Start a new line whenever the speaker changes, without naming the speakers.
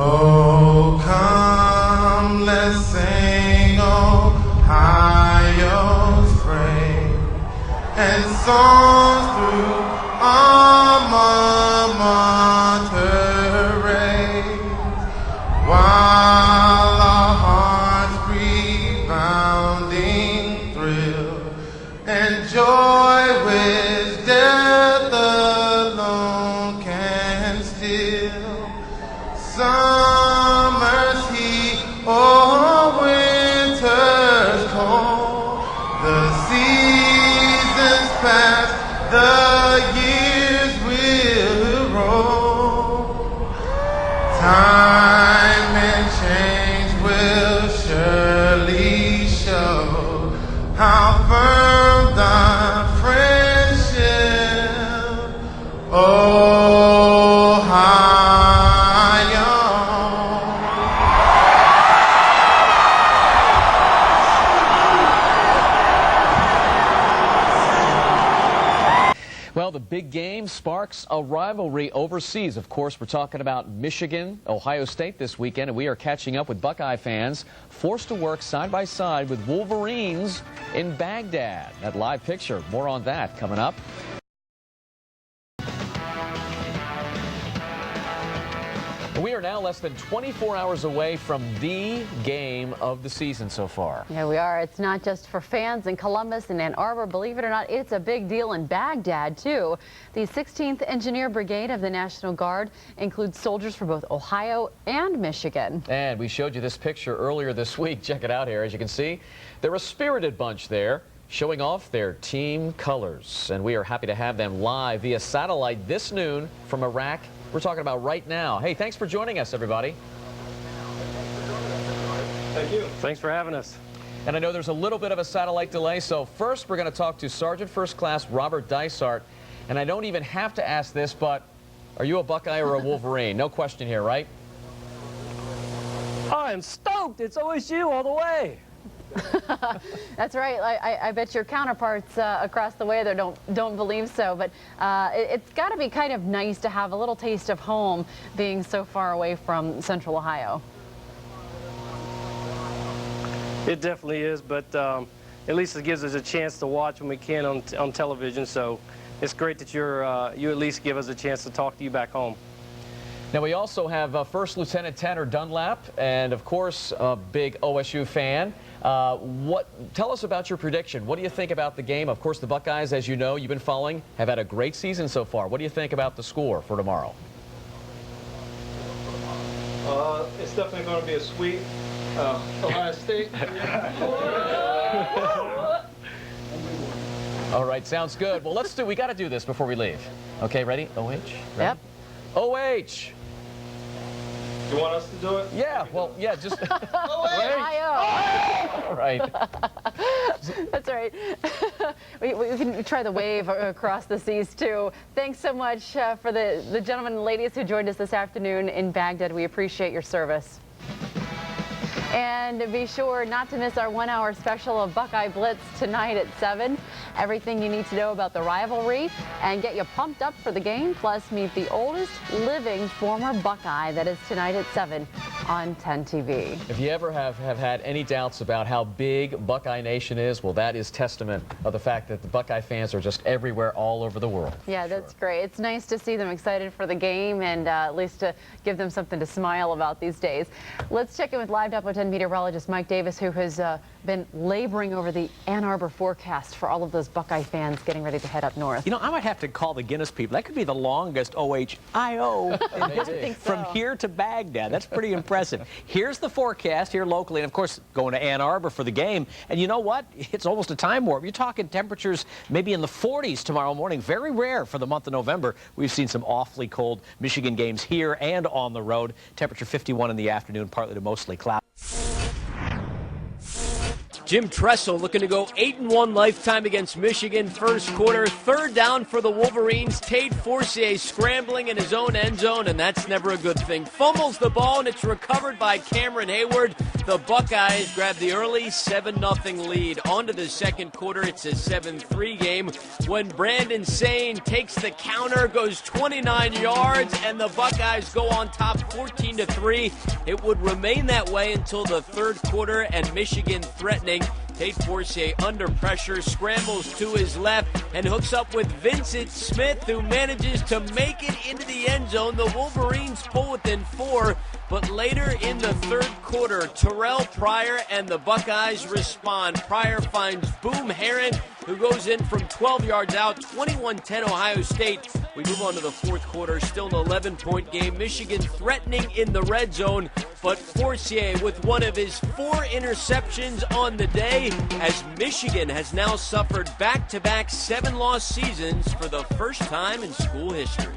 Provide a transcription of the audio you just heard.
Oh, come, let's sing Ohio's praise and songs through alma mater raise, while our hearts rebounding thrill and joy which death alone can still. Summer's heat or winter's cold, the seasons pass, the years will roll. Time and change will surely show how firm thy friendship, Ohio.
Well, the big game sparks a rivalry overseas. Of course, we're talking about Michigan, Ohio State this weekend, and we are catching up with Buckeye fans forced to work side by side with Wolverines in Baghdad. That live picture, more on that coming up. We are now less than 24 hours away from the game of the season so far.
Yeah, we are. It's not just for fans in Columbus and Ann Arbor. Believe it or not, it's a big deal in Baghdad, too. The 16th Engineer Brigade of the National Guard includes soldiers for both Ohio and Michigan.
And we showed you this picture earlier this week. Check it out here. As you can see, they're a spirited bunch there, showing off their team colors. And we are happy to have them live via satellite this noon from Iraq. We're talking about right now. Hey, thanks for joining us, everybody.
Thank you. Thanks for having us.
And I know there's a little bit of a satellite delay, so first we're going to talk to Sergeant First Class Robert Dysart. And I don't even have to ask this, but are you a Buckeye or a Wolverine? No question here, right?
I'm stoked. It's OSU all the way.
That's right. I bet your counterparts across the way there don't believe so. But it's got to be kind of nice to have a little taste of home being so far away from Central Ohio.
It definitely is, but at least it gives us a chance to watch when we can on television. So it's great that you at least give us a chance to talk to you back home.
Now, we also have First Lieutenant Tanner Dunlap, and of course, a big OSU fan. Tell us about your prediction. What do you think about the game? Of course, the Buckeyes, as you know, you've been following, have had a great season so far. What do you think about the score for tomorrow?
It's definitely going to be a sweep. Ohio State.
All right, sounds good. Well, we got to do this before we leave. Okay, ready? OH? Ready?
Yep.
OH.
You want us to do it?
Yeah, well, yeah, just...
Ohio.
All right.
That's right. we can try the wave across the seas, too. Thanks so much for the gentlemen and ladies who joined us this afternoon in Baghdad. We appreciate your service. And be sure not to miss our 1-hour special of Buckeye Blitz tonight at 7. Everything you need to know about the rivalry and get you pumped up for the game. Plus, meet the oldest living former Buckeye. That is tonight at 7 on 10 TV.
If you ever have had any doubts about how big Buckeye Nation is, well, that is testament of the fact that the Buckeye fans are just everywhere all over the world.
Yeah, that's great. It's nice to see them excited for the game and at least to give them something to smile about these days. Let's check in with Live Depot 10 meteorologist Mike Davis, who has been laboring over the Ann Arbor forecast for all of those Buckeye fans getting ready to head up north.
You know, I might have to call the Guinness people. That could be the longest OHIO from here to Baghdad. That's pretty impressive. Here's the forecast here locally, and of course going to Ann Arbor for the game. And you know what? It's almost a time warp. You're talking temperatures maybe in the 40s tomorrow morning. Very rare for the month of November. We've seen some awfully cold Michigan games here and on the road. Temperature 51 in the afternoon, partly to mostly cloudy.
Jim Tressel looking to go 8-1 lifetime against Michigan. First quarter, third down for the Wolverines. Tate Forcier scrambling in his own end zone, and that's never a good thing. Fumbles the ball, and it's recovered by Cameron Hayward. The Buckeyes grab the early 7-0 lead. On to the second quarter, it's a 7-3 game when Brandon Sane takes the counter, goes 29 yards, and the Buckeyes go on top 14-3. It would remain that way until the third quarter, and Michigan threatening. Tate Forcier under pressure, scrambles to his left, and hooks up with Vincent Smith, who manages to make it into the end zone. The Wolverines pull within 4, but later in the third quarter, Terrell Pryor and the Buckeyes respond. Pryor finds Boom Herron, who goes in from 12 yards out, 21-10 Ohio State. We move on to the fourth quarter, still an 11-point game. Michigan threatening in the red zone, but Forcier with one of his 4 interceptions on the day, as Michigan has now suffered back-to-back 7-loss seasons for the first time in school history.